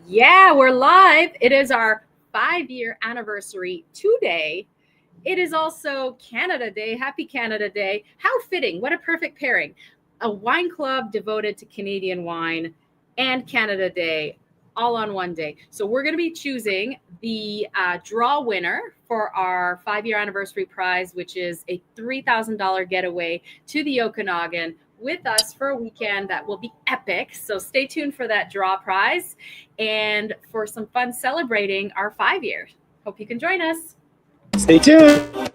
Yeah, we're live. It is our 5 year anniversary today. It is also Canada Day. Happy Canada Day. How fitting. What a perfect pairing. A wine club devoted to Canadian wine and Canada Day all on one day. So we're going to be choosing the draw winner for our 5 year anniversary prize, which is a $3,000 getaway to the Okanagan with us for a weekend that will be epic. So stay tuned for that draw prize and for some fun celebrating our 5 years. Hope you can join us. Stay tuned.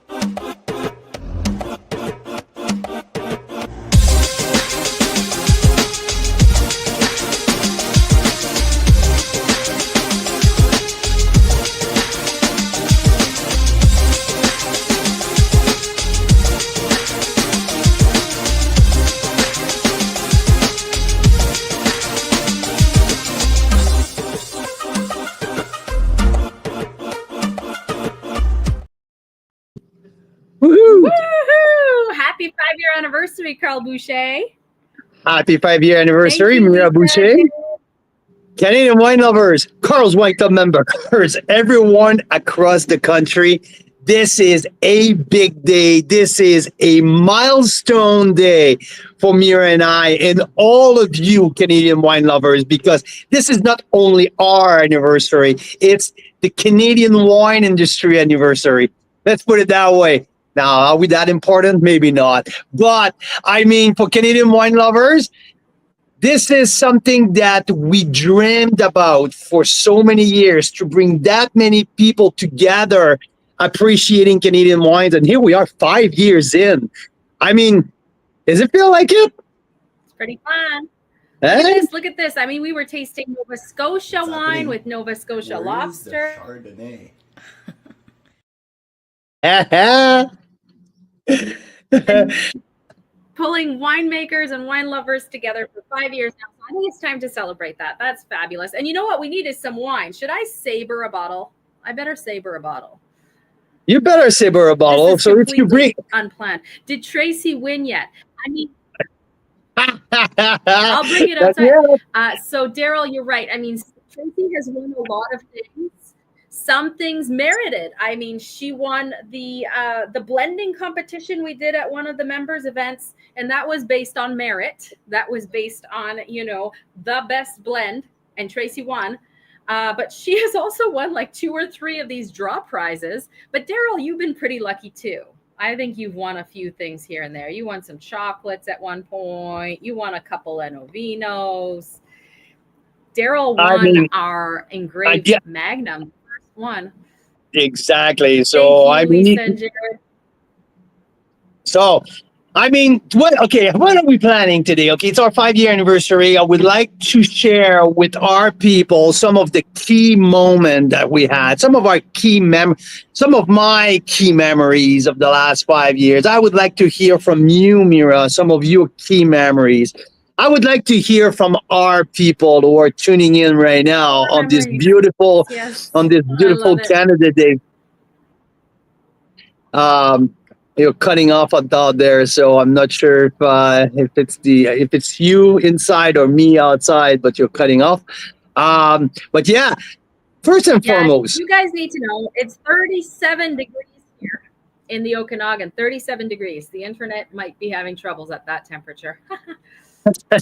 Woohoo! Woohoo! Happy 5 year anniversary, Carl Boucher. Happy 5 year anniversary, Thank you, Mira Lisa. Boucher. Canadian wine lovers, Carl's Wine Club members, everyone across the country. This is a big day. This is a milestone day for Mira and I and all of you Canadian wine lovers, because this is not only our anniversary, it's the Canadian wine industry anniversary. Let's put it that way. Now, are we that important? Maybe not. But I mean, for Canadian wine lovers, this is something that we dreamed about for so many years, to bring that many people together appreciating Canadian wines. And here we are 5 years in. I mean, does it feel like it? It's pretty fun. Eh? Look at this. I mean, we were tasting Nova Scotia wine with Nova Scotia lobster. Chardonnay. Pulling winemakers and wine lovers together for 5 years now. So I think it's time to celebrate that. That's fabulous. And you know what we need is some wine. Should I savor a bottle? I better savor a bottle. You better savor a bottle. So if you bring unplanned. Did Tracy win yet? I mean, I'll bring it outside. So Daryl, you're right. I mean, Tracy has won a lot of things. Some things merited. I mean, she won the blending competition we did at one of the members' events, and that was based on merit. That was based on, the best blend, and Tracy won. But she has also won like 2 or 3 of these draw prizes. But Daryl, you've been pretty lucky too. I think you've won a few things here and there. You won some chocolates at one point. You won a couple of Novinos. Daryl won our engraved Magnum. One. Exactly. So Thank you, Lisa and Jared. So I mean, what are we planning today? Okay, it's our 5 year anniversary. I would like to share with our people some of the key moments that we had, some of my key memories of the last 5 years. I would like to hear from you, Mira, some of your key memories. I would like to hear from our people who are tuning in right now on this beautiful, Canada Day. You're cutting off out there, so I'm not sure if it's you inside or me outside, but you're cutting off. But yeah, first and foremost, you guys need to know it's 37 degrees here in the Okanagan. 37 degrees. The internet might be having troubles at that temperature. So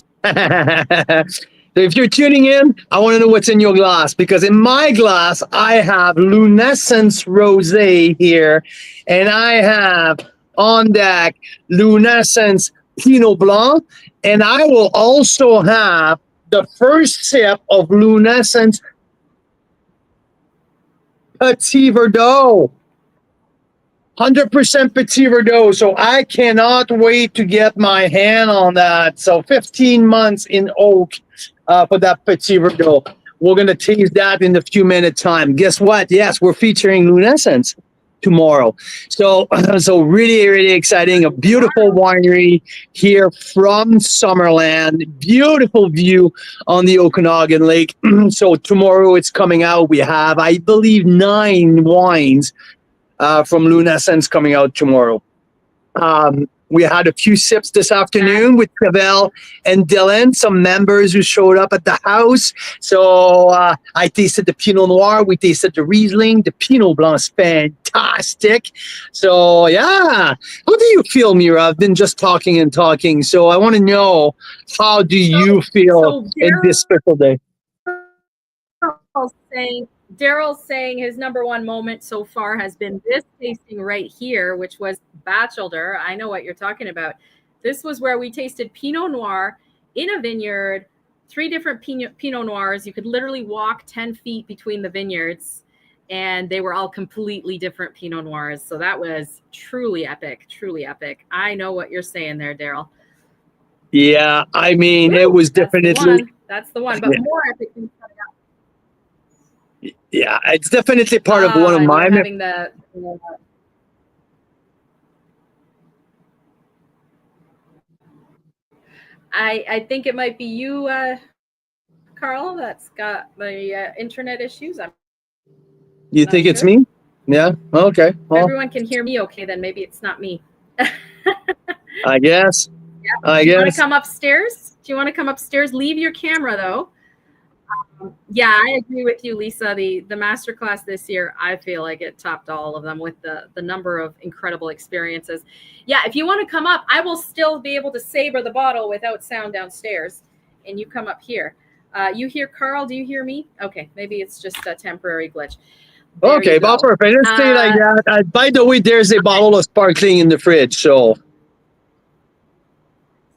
if you're tuning in, I want to know what's in your glass, because in my glass I have Lunescence Rosé here, and I have on deck Lunescence Pinot Blanc, and I will also have the first sip of Lunescence Petit Verdot. 100% Petit Verdot, so I cannot wait to get my hand on that. So 15 months in oak for that Petit Verdot. We're going to taste that in a few minutes time. Guess what? Yes, we're featuring Lunescence tomorrow. So really, really exciting. A beautiful winery here from Summerland. Beautiful view on the Okanagan Lake. So tomorrow it's coming out. We have, I believe, 9 wines from Lunescence coming out tomorrow. We had a few sips this afternoon with Cavell and Dylan, some members who showed up at the house. So I tasted the Pinot Noir. We tasted the Riesling. The Pinot Blanc's fantastic. So, yeah. How do you feel, Mira? I've been just talking and talking. So I want to know, how do you feel in this special day? Daryl's saying his number one moment so far has been this tasting right here, which was Bachelor. I know what you're talking about. This was where we tasted Pinot Noir in a vineyard, 3 different Pinot Noirs. You could literally walk 10 feet between the vineyards, and they were all completely different Pinot Noirs. So that was truly epic, truly epic. I know what you're saying there, Daryl. Yeah, I mean, it was definitely... That's the one, but more epic than yeah, it's definitely part of one of my... having I think it might be you, Carl, that's got the internet issues. You think it's me? Yeah, okay. Well, everyone can hear me okay, then maybe it's not me. I guess. Yeah. Do you want to come upstairs? Do you want to come upstairs? Leave your camera, though. Yeah, I agree with you, Lisa. The masterclass this year, I feel like it topped all of them with the number of incredible experiences. Yeah, if you want to come up, I will still be able to savor the bottle without sound downstairs, and you come up here. You hear Carl? Do you hear me? Okay, maybe it's just a temporary glitch. There okay, well, perfect. Let's stay like that. By the way, there's a bottle of sparkling in the fridge, so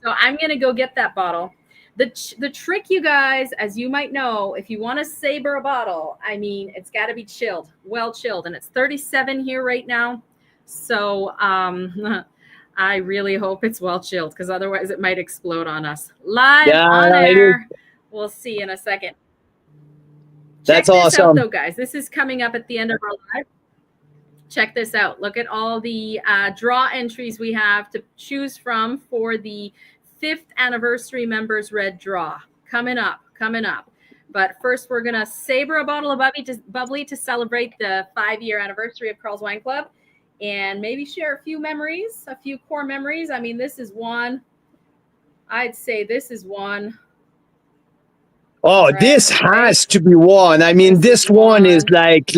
I'm gonna go get that bottle. The trick, you guys, as you might know, if you want to savor a bottle, I mean, it's got to be chilled, well chilled, and it's 37 here right now. So I really hope it's well chilled, because otherwise it might explode on us live on air. We'll see in a second. That's awesome. Check this out, though, guys. This is coming up at the end of our live. Check this out. Look at all the draw entries we have to choose from for the 5th anniversary members red draw coming up. But first, we're gonna savor a bottle of bubbly to celebrate the 5-year anniversary of Carl's Wine Club, and maybe share a few memories, a few core memories. I mean, this is one. I'd say this is one. Oh, this has to be one. I mean, this one is like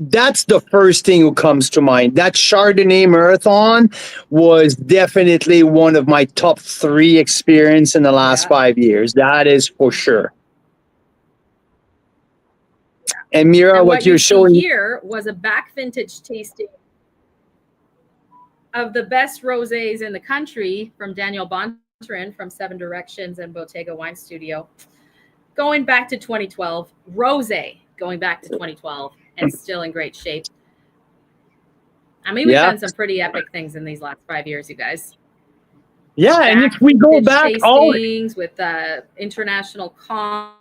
that's the first thing who comes to mind. That Chardonnay Marathon was definitely one of my top 3 experience in the last 5 years. That is for sure. And Mira, what you're showing here was a back vintage tasting of the best rosés in the country from Daniel Bontarin from 7 Directions and Bottega Wine Studio. Going back to 2012, rosé going back to 2012, and still in great shape. I mean, we've done some pretty epic things in these last 5 years, you guys. Yeah, and if we go back all with international comp.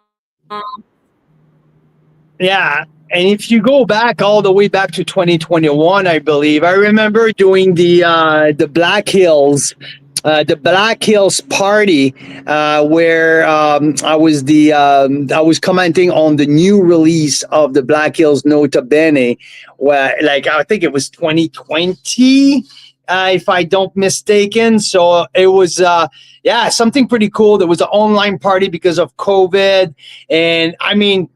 Yeah, and if you go back all the way back to 2021, I believe I remember doing the Black Hills. The Black Hills party, where I was commenting on the new release of the Black Hills Nota Bene, where I think it was 2020, if I don't mistaken. So it was something pretty cool. There was an online party because of COVID, and I mean,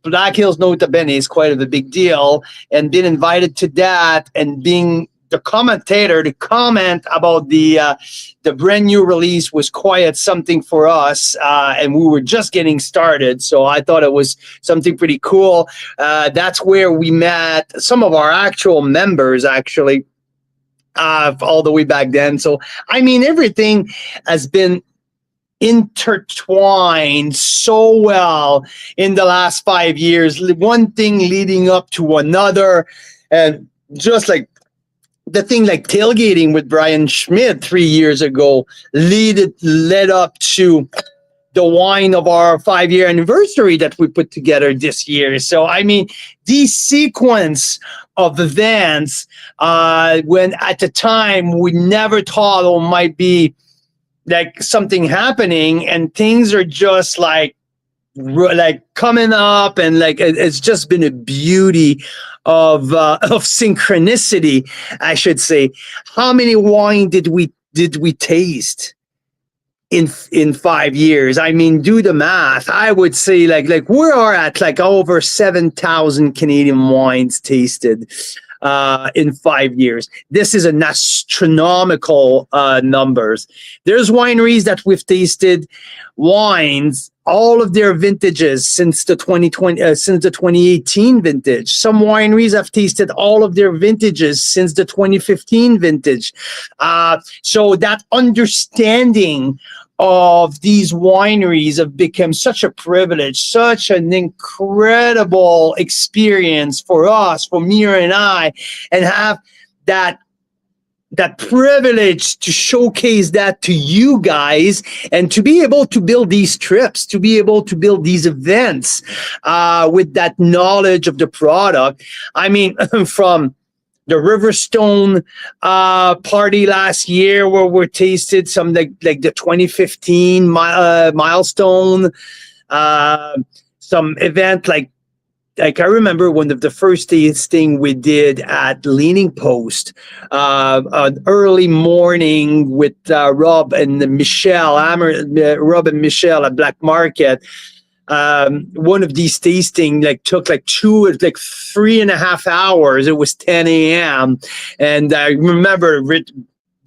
Black Hills Nota Bene is quite a big deal, and being invited to that and being the commentator to comment about the brand new release was quite something for us, and we were just getting started. So I thought it was something pretty cool. That's where we met some of our actual members, actually, all the way back then. So I mean, everything has been intertwined so well in the last 5 years. One thing leading up to another, and just like the thing like tailgating with Brian Schmidt 3 years ago led up to the wine of our 5-year anniversary that we put together this year. So, I mean, these sequence of events, when at the time we never thought it might be like something happening, and things are just like coming up, and like it's just been a beauty of synchronicity, I should say. How many wine did did we taste in 5 years? I mean, do the math. I would say like we are at like over 7,000 Canadian wines tasted in 5 years. This is an astronomical numbers. There's wineries that we've tasted wines, all of their vintages since the 2018 vintage. Some wineries have tasted all of their vintages since the 2015 vintage. So that understanding of these wineries have become such a privilege, such an incredible experience for us, for Mira and I, and have that privilege to showcase that to you guys, and to be able to build these trips, to be able to build these events with that knowledge of the product. I mean, from the Riverstone party last year, where we tasted some like the 2015 milestone, some event like I remember one of the first tasting we did at Leaning Post, an early morning with Rob and Michelle, Rob and Michelle at Black Market. One of these tasting took like 3.5 hours. It was 10 a.m. And I remember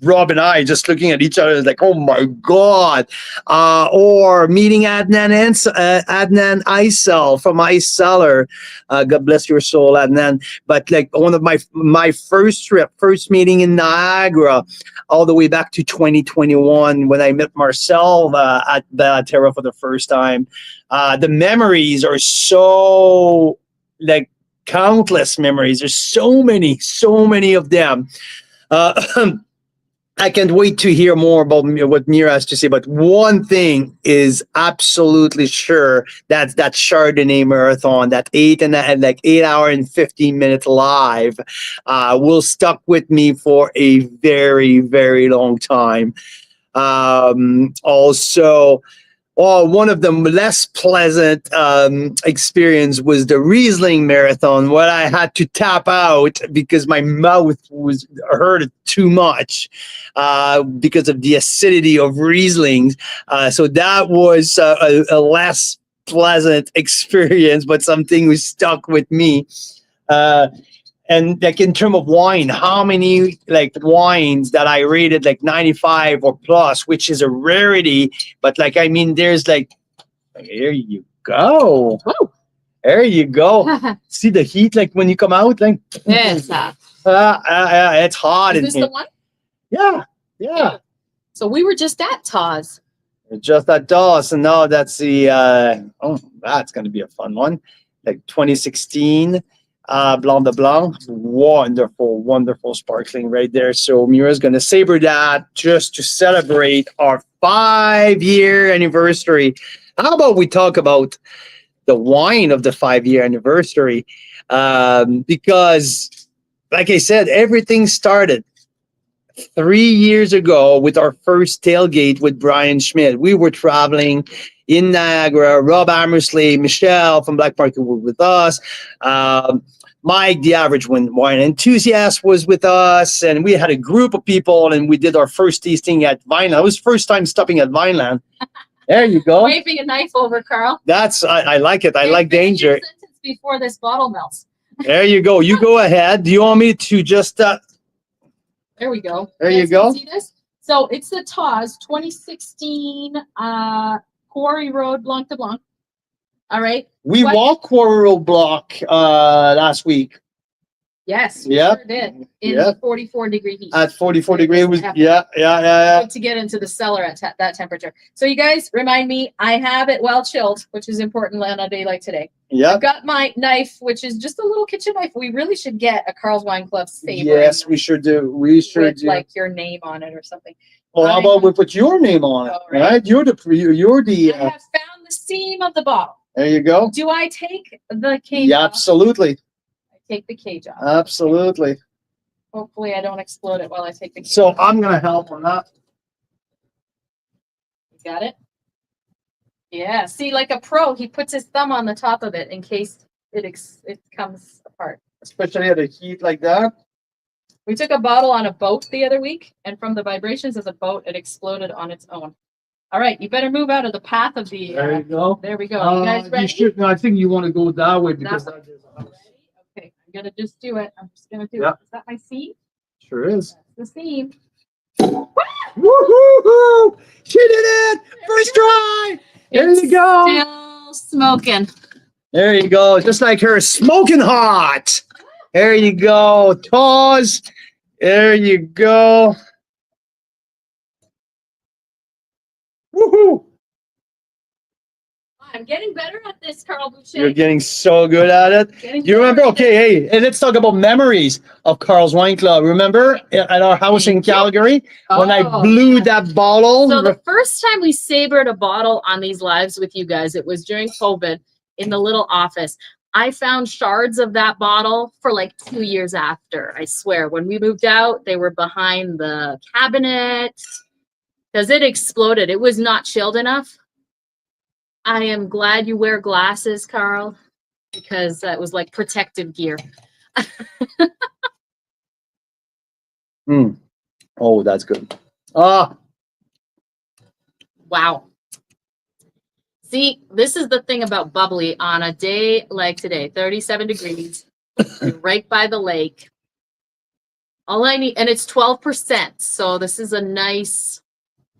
Rob and I just looking at each other like, oh my God. Or meeting Adnan Isel from Ice Cellar. God bless your soul, Adnan. But like one of my first meeting in Niagara, all the way back to 2021 when I met Marcel at Bella Terra for the first time. The memories are so like countless memories. There's so many of them. I can't wait to hear more about what Mira has to say. But one thing is absolutely sure, that's that Chardonnay marathon, that 8 hour and 15-minute live, will stuck with me for a very, very long time. Also, one of the less pleasant experience was the Riesling marathon, where I had to tap out because my mouth was hurt too much because of the acidity of Rieslings. So that was a less pleasant experience, but something who stuck with me. And like in terms of wine, how many like wines that I rated like 95 or plus, which is a rarity. But like, I mean, there's like, here you go. Woo. There you go. See the heat like when you come out? Like, Yes. it's hot. Is this here. the one? Yeah. So we were just at Taz. Just at DOS. And now that's the, that's going to be a fun one. Like 2016. Blanc de Blanc, wonderful sparkling right there. So Mira's going to savor that just to celebrate our 5-year anniversary. How about we talk about the wine of the 5-year anniversary? Because, like I said, everything started 3 years ago with our first tailgate with Brian Schmidt. We were traveling in Niagara. Rob Amersley, Michelle from Black Market were with us. Mike, the average wine enthusiast, was with us, and we had a group of people, and we did our first tasting at Vineland. It was first time stopping at Vineland. There you go. Waving a knife over, Carl. I like it. I like danger. Sentence before this bottle melts. There you go. You go ahead. Do you want me to just? There we go. There you go. See this? So it's the Taz 2016 Quarry Road Blanc de Blanc. All right. We walked Quarry Road Block last week. Yes, we sure did. In 44-degree heat. At 44 degrees, was yeah. Good to get into the cellar at that temperature. So you guys remind me, I have it well chilled, which is important on a day like today. Yeah. I've got my knife, which is just a little kitchen knife. We really should get a Carl's Wine Club favor. Yes, we sure do. We sure do. Like your name on it or something. Well, how about we put your name on it? Right? You're the. I have found the seam of the bottle. There you go. Do I take the cage off? off? Absolutely. I take the cage off. Absolutely. Hopefully I don't explode it while I take the cage off. So I'm going to help on that. You got it? Yeah. See, like a pro, he puts his thumb on the top of it in case it comes apart. Especially at a heat like that. We took a bottle on a boat the other week, and from the vibrations of the boat, it exploded on its own. All right, you better move out of the path of the. There you go. There we go. You guys ready? You should. No, I think you want to go that way because That way. there's a house. Okay, I'm gonna just do it. I'm just gonna do Yeah. it. Is that my seam? Sure is. That's the seam. Woohoo! She did it! First try! There you go. Still smoking. There you go. Just like her, smoking hot. There you go. Pause. There you go. Woohoo! I'm getting better at this, Carl Boucher. You're getting so good at it. You remember? Okay, hey, and let's talk about memories of Carl's Wine Club. Remember at our house in Calgary when I blew that bottle? So the first time we sabered a bottle on these lives with you guys, it was during COVID in the little office. I found shards of that bottle for like 2 years after. I swear, when we moved out, they were behind the cabinet because it exploded. It was not chilled enough. I am glad you wear glasses, Carl, because that was like protective gear. Oh, that's good. Wow. See, this is the thing about bubbly on a day like today, 37 degrees, you're right by the lake. All I need, and it's 12%. So this is a nice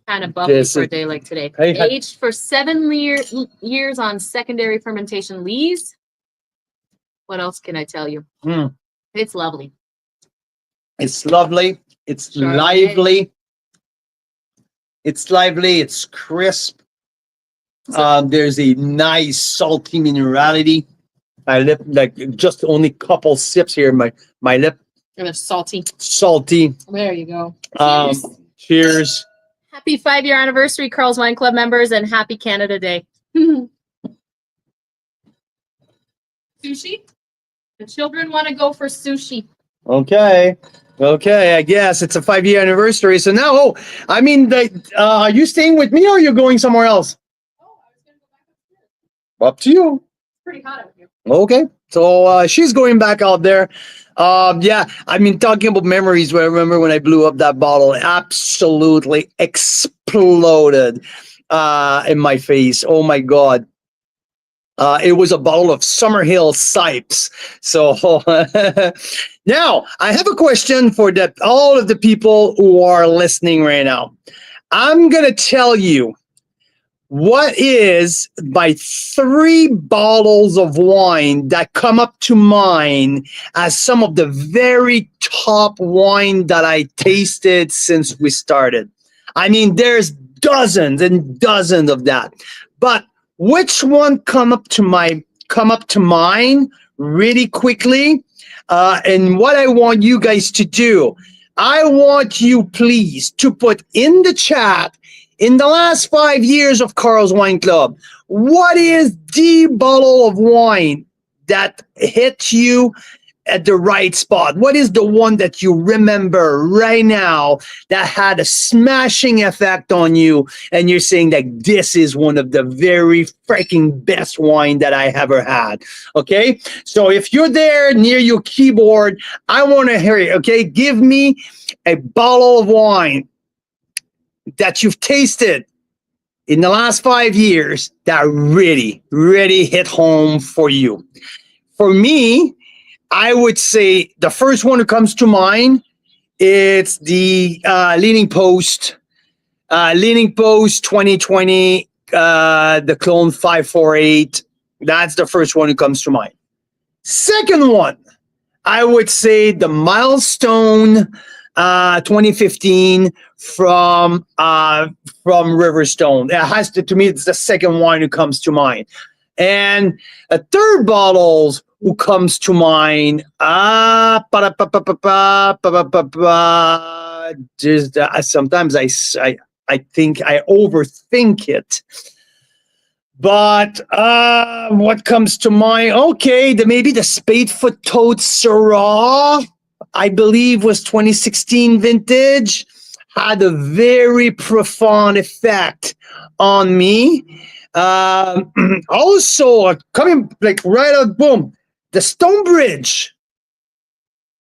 kind of bubbly for a day like today. Aged for 7 years on secondary fermentation lees. What else can I tell you? It's lovely. It's lovely. It's lively. It's lively. It's crisp. There's a nice salty minerality. My lip, like just only couple sips here. My lip. And it's salty. Salty. There you go. Cheers. Cheers. Happy 5-year anniversary, Carl's Wine Club members, and happy Canada Day. Sushi? The children want to go for sushi. Okay. Okay, I guess it's a 5-year anniversary. So now, are you staying with me or are you going somewhere else? Oh, I was going to go back upstairs. Up to you. It's pretty hot out here. Okay. So she's going back out there. Yeah, I mean, talking about memories, where I remember when I blew up that bottle, it absolutely exploded in my face. Oh my God. It was a bottle of Summerhill Sipes. So now I have a question for all of the people who are listening right now. I'm going to tell you what is my 3 bottles of wine that come up to mind as some of the very top wine that I tasted since we started. I mean, there's dozens and dozens of that, but which one come up to mind really quickly? And what I want you guys to do, I want you please to put in the chat, in the last 5 years of Carl's Wine Club, what is the bottle of wine that hit you at the right spot? What is the one that you remember right now that had a smashing effect on you? And you're saying that this is one of the very freaking best wine that I ever had. Okay. So if you're there near your keyboard, I want to hear it. Okay. Give me a bottle of wine that you've tasted in the last 5 years that really, really hit home for you. For me, I would say the first one that comes to mind, it's the Leaning Post 2020, the Clone 548. That's the first one that comes to mind. Second one, I would say the Milestone 2015 from Riverstone. It has to me, it's the second one who comes to mind. And a third bottle who comes to mind, just sometimes I think I overthink it. But what comes to mind? Okay, maybe the Spadefoot Toad Syrah, I believe was 2016 vintage, had a very profound effect on me. Also, coming like right out, boom, the Stonebridge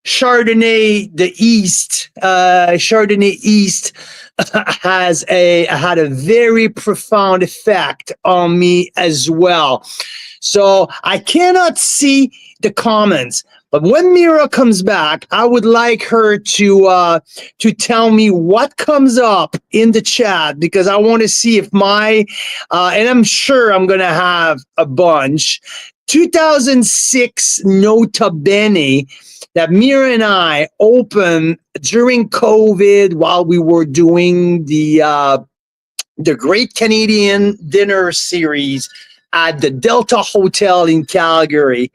Chardonnay, the East, Chardonnay East had a very profound effect on me as well. So I cannot see the comments, but when Mira comes back, I would like her to tell me what comes up in the chat, because I want to see if my and I'm sure I'm gonna have a bunch. 2006 Nota Bene that Mira and I opened during COVID while we were doing the Great Canadian Dinner Series at the Delta Hotel in Calgary.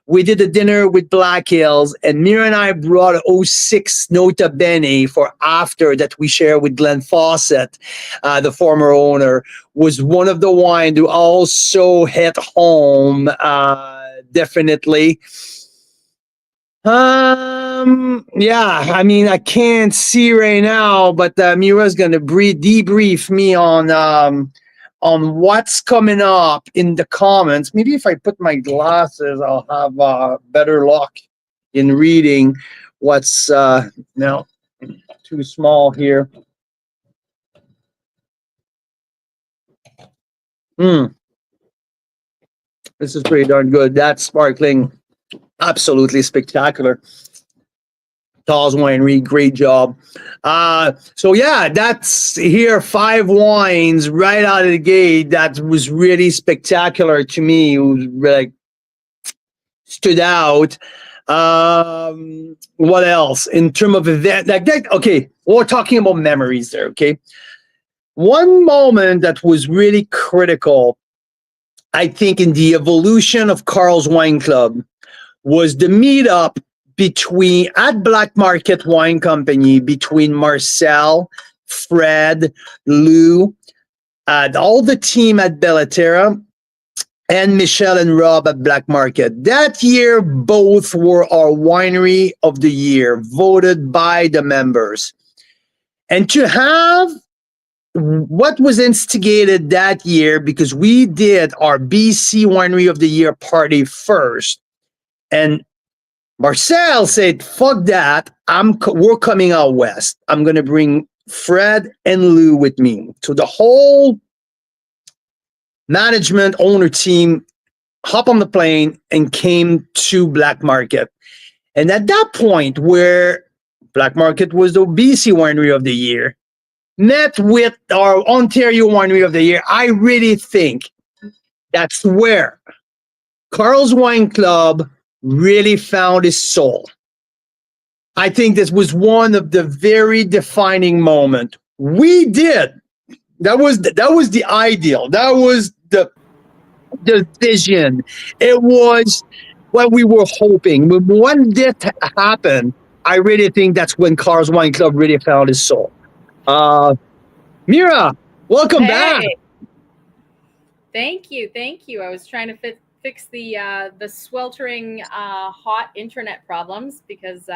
We did a dinner with Black Hills, and Mira and I brought '06 Nota Bene for after that we share with Glenn Fawcett, the former owner, was one of the wine to also hit home, definitely. Yeah, I mean, I can't see right now, but Mira's gonna debrief me on what's coming up in the comments. Maybe if I put my glasses, I'll have better luck in reading what's now too small here. This is pretty darn good. That's sparkling. Absolutely spectacular. Tall's Winery, great job. So yeah, that's here 5 wines right out of the gate. That was really spectacular to me. It was like stood out. What else in terms of event like that? Okay, we're talking about memories there. Okay, one moment that was really critical, I think, in the evolution of Carl's Wine Club was the meetup at Black Market Wine Company between Marcel, Fred, Lou, all the team at Bellaterra, and Michelle and Rob at Black Market. That year, both were our winery of the year, voted by the members. And to have what was instigated that year, because we did our BC Winery of the Year party first, and Marcel said, fuck that, we're coming out west. I'm going to bring Fred and Lou with me. So the whole management owner team hop on the plane and came to Black Market. And at that point, where Black Market was the BC Winery of the Year, met with our Ontario Winery of the Year, I really think that's where Carl's Wine Club really found his soul. I think this was one of the very defining moments. We did. That was the ideal. That was the vision. It was what we were hoping. When that happened, I really think that's when Carl's Wine Club really found his soul. Mira, welcome back. Thank you. I was trying to fix the sweltering hot internet problems because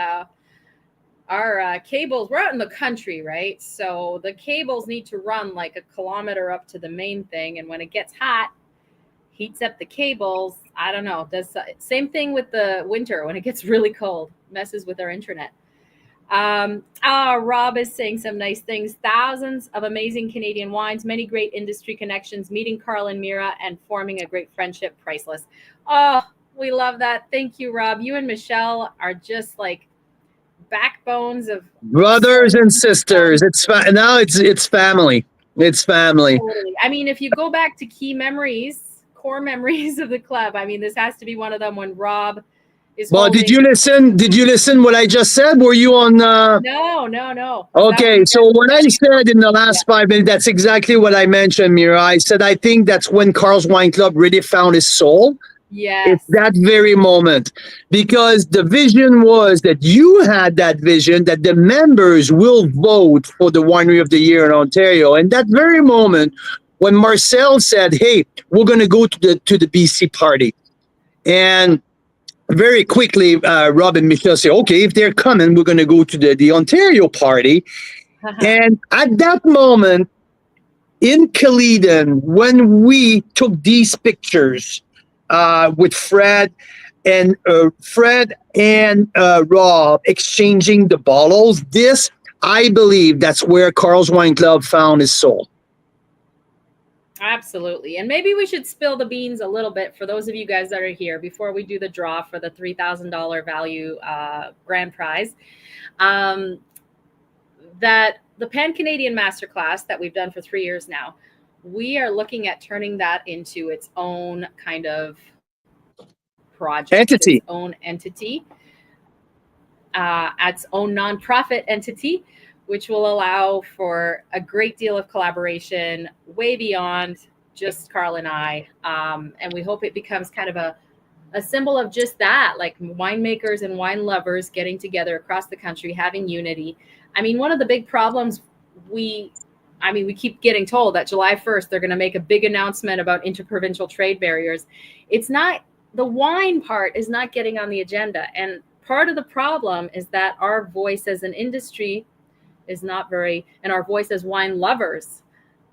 our cables, we're out in the country, right? So the cables need to run like a kilometer up to the main thing, and when it gets hot, heats up the cables. I don't know. Does same thing with the winter when it gets really cold, messes with our internet. Rob is saying some nice things. Thousands of amazing Canadian wines, many great industry connections, meeting Carl and Mira and forming a great friendship, priceless. Oh, we love that. Thank you, Rob. You and Michelle are just like backbones of brothers and sisters. It's now it's family. It's family. Totally. I mean, if you go back to core memories of the club, I mean, this has to be one of them when Rob is did you listen what I just said? Were you on No. Okay, so when I said in the last 5 minutes, that's exactly what I mentioned, Mira. I said I think that's when Carl's Wine Club really found his soul. Yes. It's that very moment, because the vision was that you had that vision that the members will vote for the Winery of the Year in Ontario. And that very moment when Marcel said, hey, we're going to go to the BC party. And very quickly, Rob and Michelle say, okay, if they're coming, we're going to go to the Ontario party. And at that moment in Caledon, when we took these pictures with Fred and Fred and Rob exchanging the bottles. This, I believe, that's where Carl's Wine Club found his soul. Absolutely. And maybe we should spill the beans a little bit for those of you guys that are here before we do the draw for the $3,000 value grand prize. That the Pan-Canadian Masterclass that we've done for 3 years now, we are looking at turning that into its own kind of project, its own entity, its own nonprofit entity, which will allow for a great deal of collaboration way beyond just Carl and I. And we hope it becomes kind of a symbol of just that, like winemakers and wine lovers getting together across the country, having unity. I mean, one of the big problems we keep getting told that July 1st, they're going to make a big announcement about interprovincial trade barriers. It's not, the wine part is not getting on the agenda. And part of the problem is that our voice as an industry is not very, and our voice as wine lovers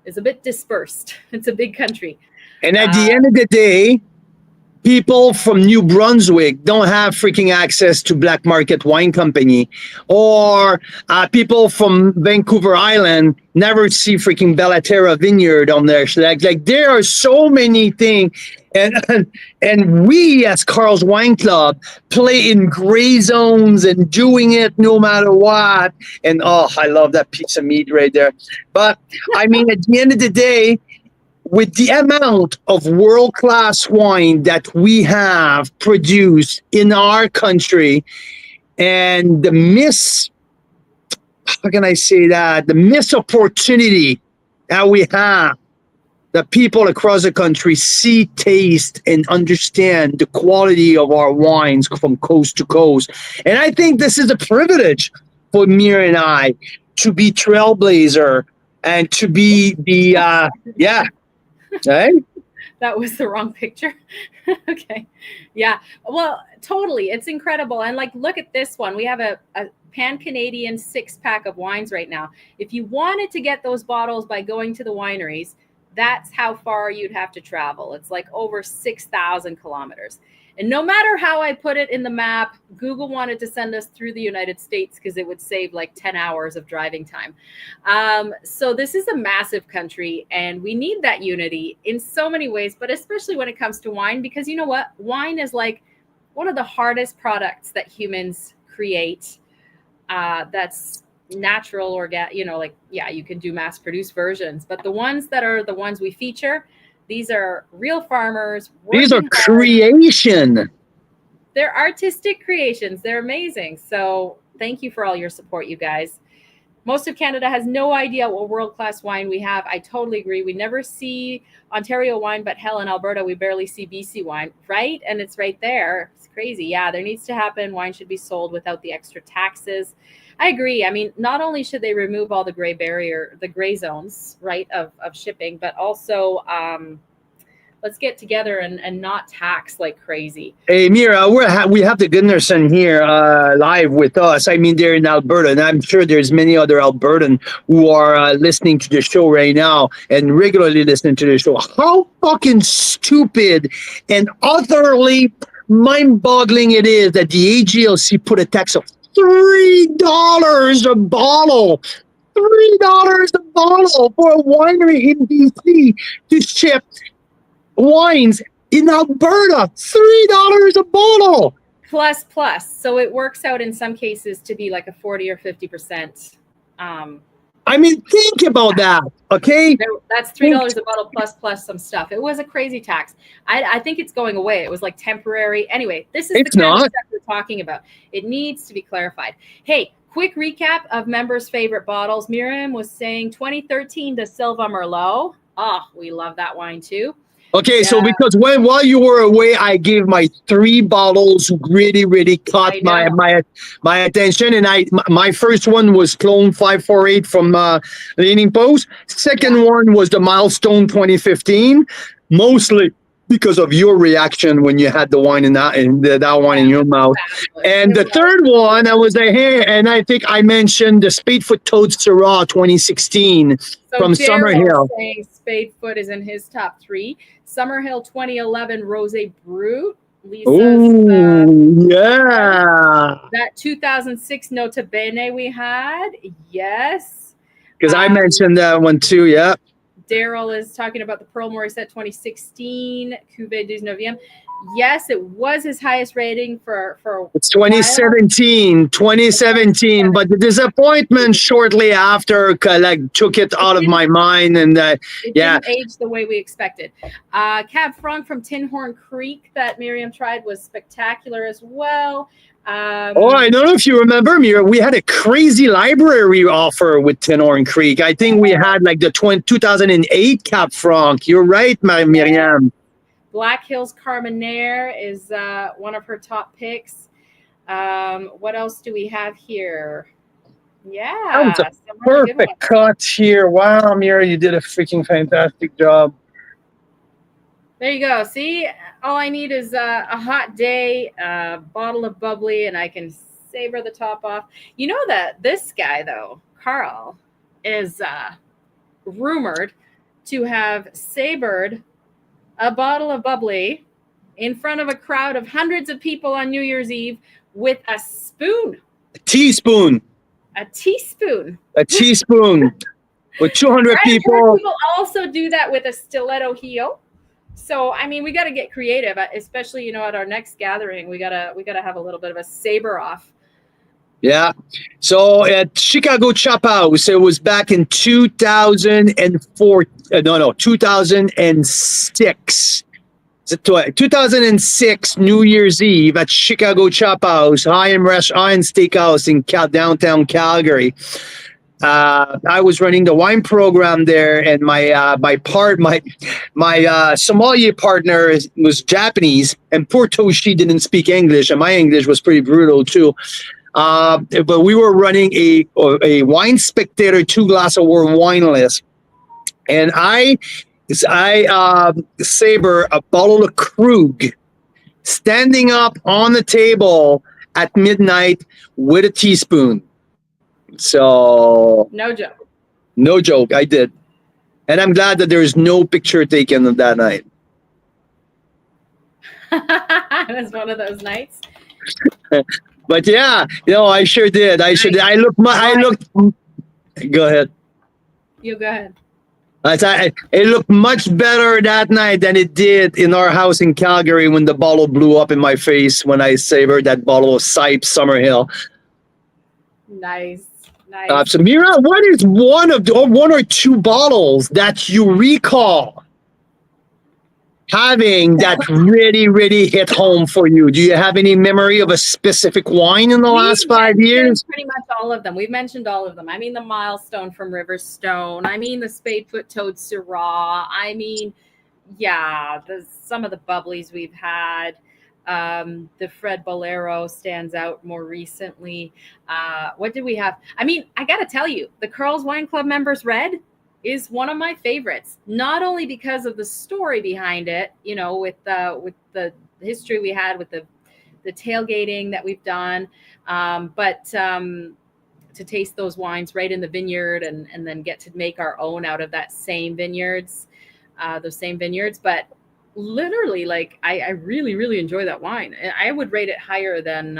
is a bit dispersed. It's a big country. And at the end of the day, people from New Brunswick don't have freaking access to black market wine company, or people from Vancouver Island never see freaking Bellaterra vineyard on there. Like there are so many things. And we as Carl's Wine Club play in gray zones and doing it no matter what. And oh, I love that piece of meat right there. But I mean, at the end of the day, with the amount of world-class wine that we have produced in our country and the how can I say that? The missed opportunity that we have, that people across the country see, taste, and understand the quality of our wines from coast to coast. And I think this is a privilege for Mira and I to be trailblazer and to be the, Hey? That was the wrong picture. Okay. Yeah. Well, totally. It's incredible. And like, look at this one. We have a Pan-Canadian 6-pack of wines right now. If you wanted to get those bottles by going to the wineries, that's how far you'd have to travel. It's like over 6,000 kilometers. And no matter how I put it in the map, Google wanted to send us through the United States because it would save like 10 hours of driving time. So this is a massive country, and we need that unity in so many ways, but especially when it comes to wine, because you know what? Wine is like one of the hardest products that humans create. That's natural or you can do mass produced versions, but the ones that are the ones we feature, these are real farmers. These are creation. They're artistic creations. They're amazing. So thank you for all your support, you guys. Most of Canada has no idea what world-class wine we have. I totally agree. We never see Ontario wine, but hell, in Alberta, we barely see BC wine, right? And it's right there. It's crazy. Yeah, there needs to happen. Wine should be sold without the extra taxes. I agree. I mean, not only should they remove all the gray zones, right, of shipping, but also let's get together and not tax like crazy. Hey, Mira, we have the Gunnarsson here live with us. I mean, they're in Alberta, and I'm sure there's many other Albertans who are listening to the show right now and regularly listening to the show. How fucking stupid and utterly mind-boggling it is that the AGLC put a tax of $3 a bottle. $3 a bottle for a winery in BC to ship wines in Alberta. $3 a bottle. Plus. So it works out in some cases to be like a 40 or 50%. I mean, think about that, okay? That's $3 a bottle plus some stuff. It was a crazy tax. I think it's going away. It was like temporary. Anyway, this is the kind of stuff we're talking about. It needs to be clarified. Hey, quick recap of members' favorite bottles. Miriam was saying 2013 to Silva Merlot. Oh, we love that wine too. Okay, so because while you were away, I gave my 3 bottles really caught my attention, and my first one was Clone 548 from Leaning Post. Second one was the Milestone 2015, mostly because of your reaction when you had the wine in that wine in your mouth. And the third one, I was like, hey, and I think I mentioned the Spadefoot Toad Syrah 2016 from Summerhill. Saying Spadefoot is in his top 3. Summerhill 2011 Rosé Brut Lisa's Oh, yeah. that 2006 Nota Bene we had. Yes. Because I mentioned that one too. Yeah. Daryl is talking about the Pearl Morissette 2016 Cuvée 19e. Yes, it was his highest rating for It's 2017, but the disappointment shortly after like took it out of my mind, and it didn't age the way we expected. Cab Franc from Tin Horn Creek that Miriam tried was spectacular as well. I don't know if you remember, Mira, we had a crazy library offer with Tin Horn Creek. I think we had like the 2008 Cab Franc. You're right, Miriam. Black Hills Carmenere is one of her top picks. What else do we have here? Yeah. That was a perfect cut here. Wow, Mira, you did a freaking fantastic job. There you go. See, all I need is a hot day, a bottle of bubbly, and I can savor the top off. You know that this guy, though, Carl, is rumored to have savored a bottle of bubbly in front of a crowd of hundreds of people on New Year's Eve with a spoon. A teaspoon. A teaspoon. A teaspoon. With 200 people. People also do that with a stiletto heel. So, I mean, we got to get creative, especially, at our next gathering, we gotta have a little bit of a saber off. Yeah. So at Chicago Chop House, it was back in 2004. 2006. 2006 New Year's Eve at Chicago Chop House, Iron Steakhouse in downtown Calgary. I was running the wine program there, and my sommelier partner was Japanese, and poor Toshi didn't speak English, and my English was pretty brutal too. But we were running a Wine Spectator 2-glass award wine list, and I saber a bottle of Krug, standing up on the table at midnight with a teaspoon. So no joke, I did, and I'm glad that there is no picture taken of that night. It was one of those nights. But yeah, I sure did. I looked. Go ahead. You go ahead. It looked much better that night than it did in our house in Calgary when the bottle blew up in my face when I savored that bottle of Sipe Summerhill. Nice. So Mira, what is one or two bottles that you recall having that really, really hit home for you? Do you have any memory of a specific wine in the last 5 years? Pretty much all of them. We've mentioned all of them. I mean, the Milestone from Riverstone. I mean, the Spadefoot Toad Syrah. I mean, yeah, some of the bubblies we've had. The Fred Bolero stands out more recently. What did we have? I mean, I got to tell you, the Carl's Wine Club Members Red is one of my favorites, not only because of the story behind it, with the history we had with the tailgating that we've done, but to taste those wines right in the vineyard and then get to make our own out of that same vineyards, but literally, like, I really, really enjoy that wine. And I would rate it higher than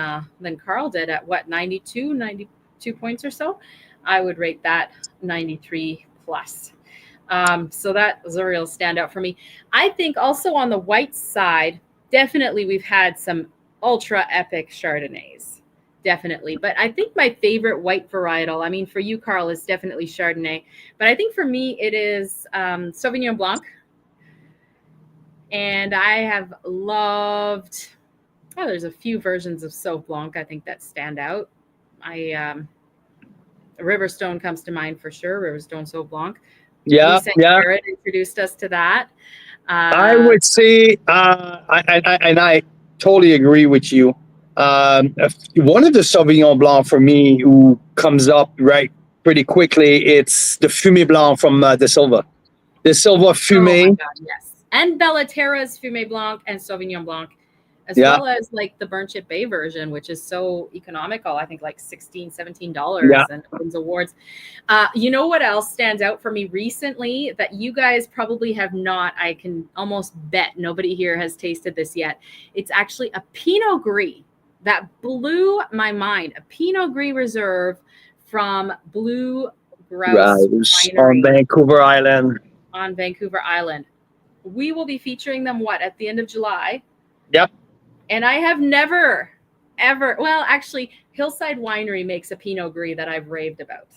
Carl did at 92 points or so. I would rate that 93 plus. So that was a real standout for me. I think also on the white side, definitely we've had some ultra epic Chardonnays, definitely. But I think my favorite white varietal, I mean, for you, Carl, is definitely Chardonnay. But I think for me, it is Sauvignon Blanc. And I have loved, there's a few versions of Sauv Blanc, I think, that stand out. Riverstone comes to mind for sure, Riverstone Sauv Blanc. Yeah. Garrett introduced us to that. I would say, I totally agree with you. One of the Sauvignon Blanc for me who comes up right pretty quickly, it's the Fumé Blanc from De Silva. De Silva Fumé. Oh my God, yes. And Bellaterra's Fumé Blanc and Sauvignon Blanc. as Yeah. well as like the Burn Chip Bay version, which is so economical. I think like $16-17 Yeah. and wins awards. You know what else stands out for me recently that you guys probably have not? I can almost bet nobody here has tasted this yet. It's actually a Pinot Gris that blew my mind. A Pinot Gris Reserve from Blue Grouse Right. On Winery Vancouver Island. on Vancouver Island. We will be featuring them at the end of July. Yep. And I have never, ever, well, actually, Hillside Winery makes a Pinot Gris that I've raved about.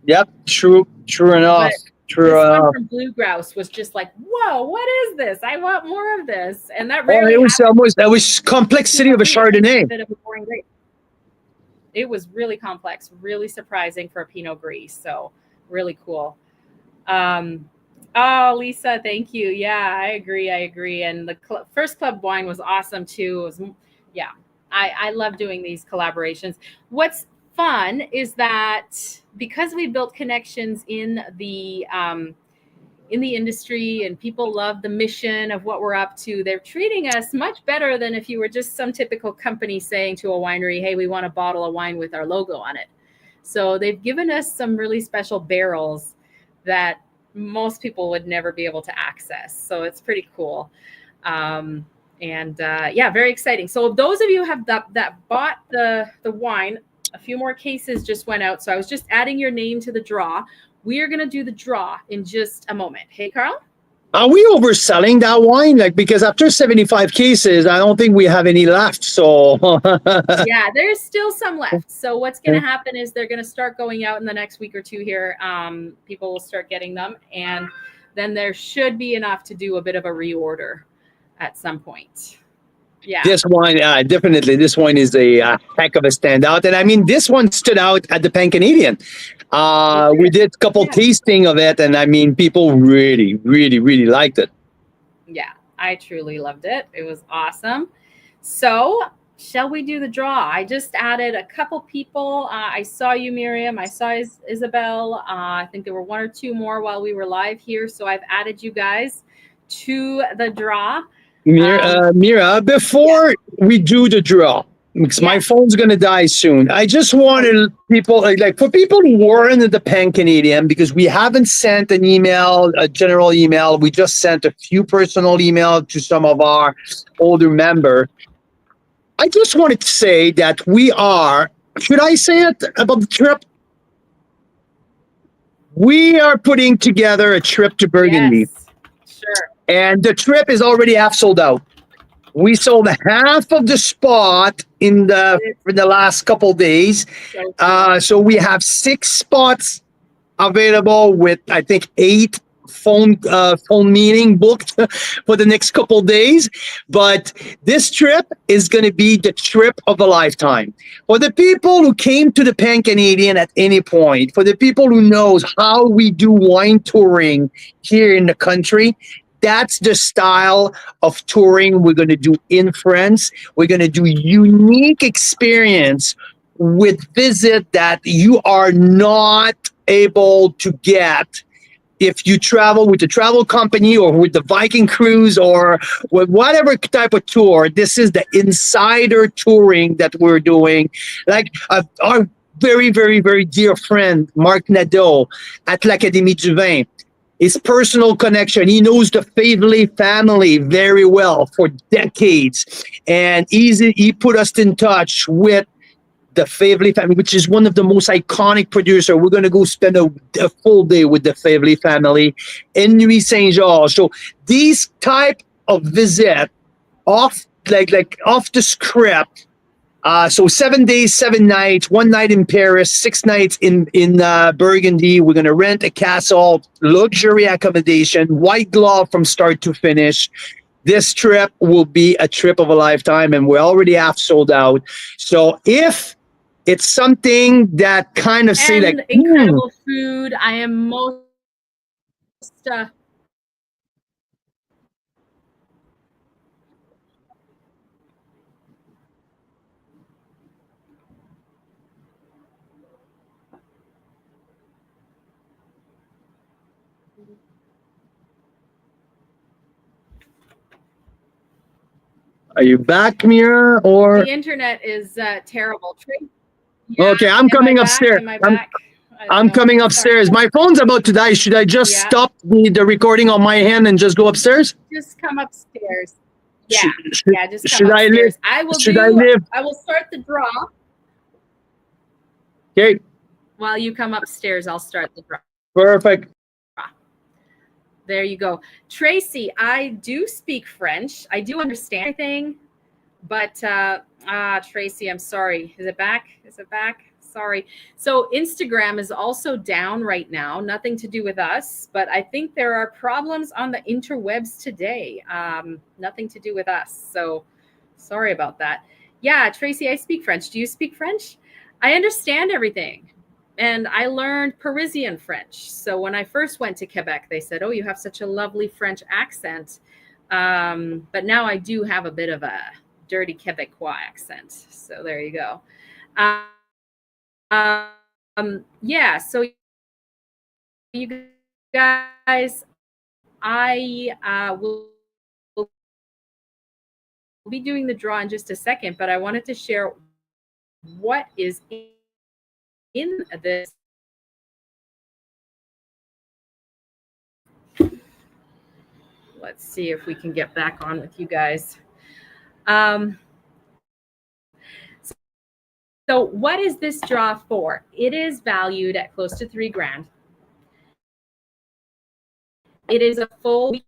Yep. True enough. But True this enough. one from Blue Grouse was just like, whoa, what is this? I want more of this. And that Oh, rarely it was happens. almost that was complexity of a It's Chardonnay. a bit of a boring grape. It was really complex, really surprising for a Pinot Gris. So really cool. Oh, Lisa, thank you. Yeah, I agree. And the first club wine was awesome too. It was, yeah, I love doing these collaborations. What's fun is that because we built connections in the industry and people love the mission of what we're up to, they're treating us much better than if you were just some typical company saying to a winery, hey, we want a bottle of wine with our logo on it. So they've given us some really special barrels that most people would never be able to access. So it's pretty cool. Yeah, very exciting. So those of you have that bought the wine, a few more cases just went out. So I was just adding your name to the draw. We are going to do the draw in just a moment. Hey, Carl? Are we overselling that wine? Like, because after 75 cases, I don't think we have any left. So Yeah, there's still some left. So what's going to happen is they're going to start going out in the next week or two here. People will start getting them, and then there should be enough to do a bit of a reorder at some point. Yeah. This wine, definitely, this wine is a heck of a standout. And I mean, this one stood out at the Pan Canadian. We did a couple tasting of it, and I mean, people really, really, really liked it. Yeah, I truly loved it. It was awesome. So shall we do the draw? I just added a couple people. I saw you, Miriam. I saw Isabel. I think there were one or two more while we were live here. So I've added you guys to the draw. Mira, before we do the draw, because my phone's going to die soon, I just wanted people, like for people who weren't at the Pan Canadian, because we haven't sent an email, a general email. We just sent a few personal emails to some of our older members. I just wanted to say that we are, should I say it about the trip? We are putting together a trip to Burgundy. Yes, sure. And the trip is already half sold out. We sold half of the spot in the last couple days. So we have 6 spots available with, I think, 8 phone meeting booked for the next couple days. But this trip is going to be the trip of a lifetime. For the people who came to the Pan Canadian at any point, for the people who knows how we do wine touring here in the country, that's the style of touring we're going to do in France. We're going to do unique experience with visit that you are not able to get if you travel with the travel company or with the Viking cruise or with whatever type of tour. This is the insider touring that we're doing. Like our very, very, very dear friend, Marc Nadeau at l'Académie du Vin, his personal connection. He knows the Favely family very well for decades. And he put us in touch with the Favely family, which is one of the most iconic producers. We're going to go spend a full day with the Favely family in Nuit Saint-Georges. So these type of visit off the script. So 7 days, 7 nights, 1 night in Paris, 6 nights in Burgundy. We're going to rent a castle, luxury accommodation, white glove from start to finish. This trip will be a trip of a lifetime, and we're already half sold out. So if it's something that kind of say like incredible food, I am most Are you back, Mira? Or The internet is terrible. okay, I'm coming upstairs. Am I back? I'm coming upstairs. My phone's about to die. Should I just stop the recording on my hand and just go upstairs? Just come upstairs. Yeah, Should, just come should upstairs. I live? I will start the draw. Okay, While you come upstairs, I'll start the draw. perfect. There you go. Tracy, I do speak French. I do understand everything, but Tracy, I'm sorry. Is it back? Is it back? Sorry. So Instagram is also down right now. Nothing to do with us, but I think there are problems on the interwebs today. Nothing to do with us. So sorry about that. Yeah, Tracy, I speak French. Do you speak French? I understand everything. And I learned Parisian French. So when I first went to Quebec, they said, oh, you have such a lovely French accent. But now I do have a bit of a dirty Quebecois accent. So there you go. Yeah, so you guys, I will be doing the draw in just a second, but I wanted to share what is in this. Let's see if we can get back on with you guys. So what is this draw for? It is valued at close to $3,000. It is a full week.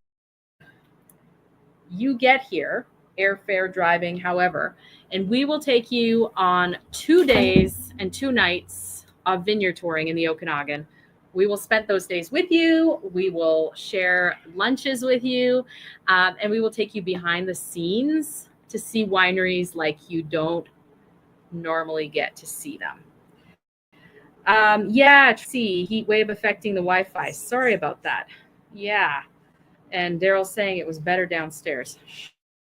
You get here, airfare, driving, however, and we will take you on 2 days and 2 nights of vineyard touring in the Okanagan. We will spend those days with you. We will share lunches with you, and we will take you behind the scenes to see wineries like you don't normally get to see them. Yeah, see, heat wave affecting the Wi-Fi. Sorry about that. Yeah. And Daryl's saying it was better downstairs.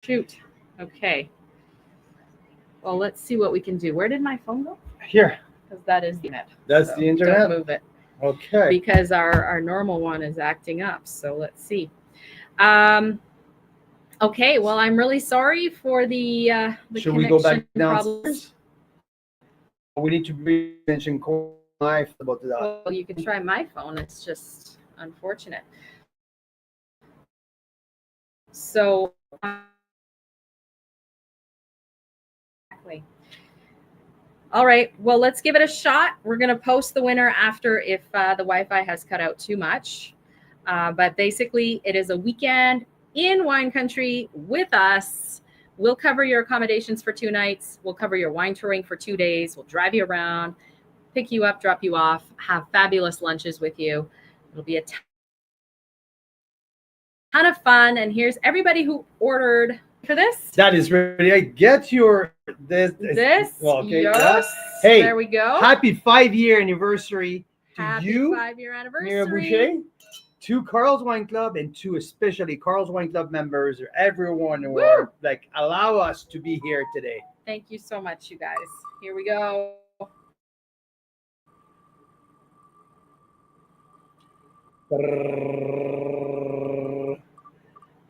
Shoot. Okay. Well, let's see what we can do. Where did my phone go? Here. Because that is the internet. That's the internet? Don't move it. Okay. Because our normal one is acting up. So let's see. Okay. Well, I'm really sorry for the Should we go back downstairs? problems? We need to mention live about that. Well, you can try my phone. It's just unfortunate. So, exactly. All right. Well, let's give it a shot. We're going to post the winner after if the Wi-Fi has cut out too much. But basically, it is a weekend in wine country with us. We'll cover your accommodations for 2 nights. We'll cover your wine touring for 2 days. We'll drive you around, pick you up, drop you off, have fabulous lunches with you. It'll be a ton of fun. And here's everybody who ordered for this. That is ready. I get your this. Well, okay. Yes. Hey, there we go. Happy 5-year anniversary to Happy you, 5-year anniversary. Mira Boucher, to Carl's Wine Club, and to especially Carl's Wine Club members or everyone who are like allow us to be here today. Thank you so much, you guys. Here we go.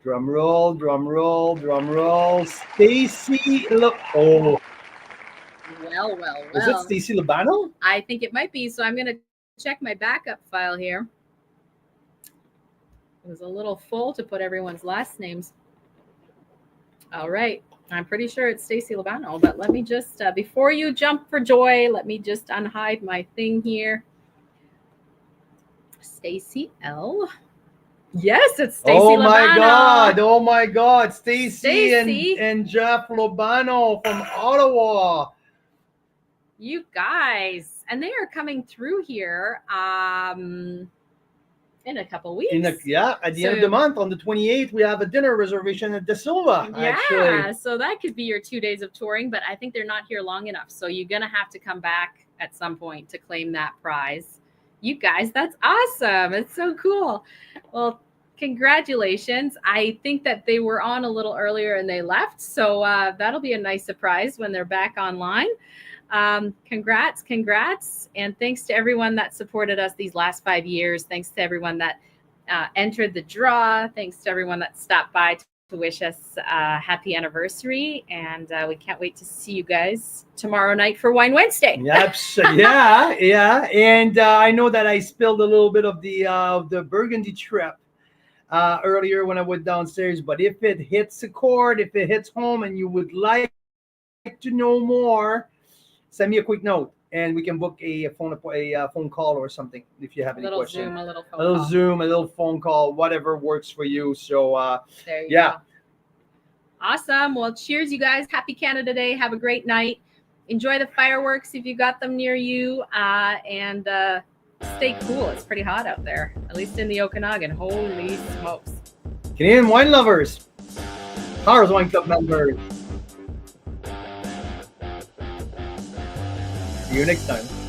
Drum roll, drum roll, drum roll. Stacy, oh. Well. Is it Stacy Labano? I think it might be. So I'm going to check my backup file here. It was a little full to put everyone's last names. All right. I'm pretty sure it's Stacy Labano, but let me just, before you jump for joy, let me just unhide my thing here. Stacy L. Yes, it's Stacy Labano. Oh my God. Stacy and Jeff Labano from Ottawa. You guys, and they are coming through here in a couple weeks. At the end of the month, on the 28th, we have a dinner reservation at De Silva. Yeah, actually. So that could be your 2 days of touring, but I think they're not here long enough. So you're going to have to come back at some point to claim that prize. You guys, that's awesome. It's so cool. Well, congratulations. I think that they were on a little earlier and they left. So that'll be a nice surprise when they're back online. Congrats. And thanks to everyone that supported us these last 5 years. Thanks to everyone that entered the draw. Thanks to everyone that stopped by to to wish us a happy anniversary, and we can't wait to see you guys tomorrow night for Wine Wednesday. Yep. Yeah. And I know that I spilled a little bit of the Burgundy trip earlier when I went downstairs. But if it hits a chord, if it hits home, and you would like to know more, send me a quick note, and we can book a phone call or something if you have any questions. Zoom, a little phone A little call. Zoom, a little phone call, whatever works for you. So There you yeah. go. Awesome. Well, cheers, you guys. Happy Canada Day. Have a great night. Enjoy the fireworks if you got them near you, and stay cool. It's pretty hot out there, at least in the Okanagan. Holy smokes. Canadian wine lovers, Carl's Wine Club members. See you next time.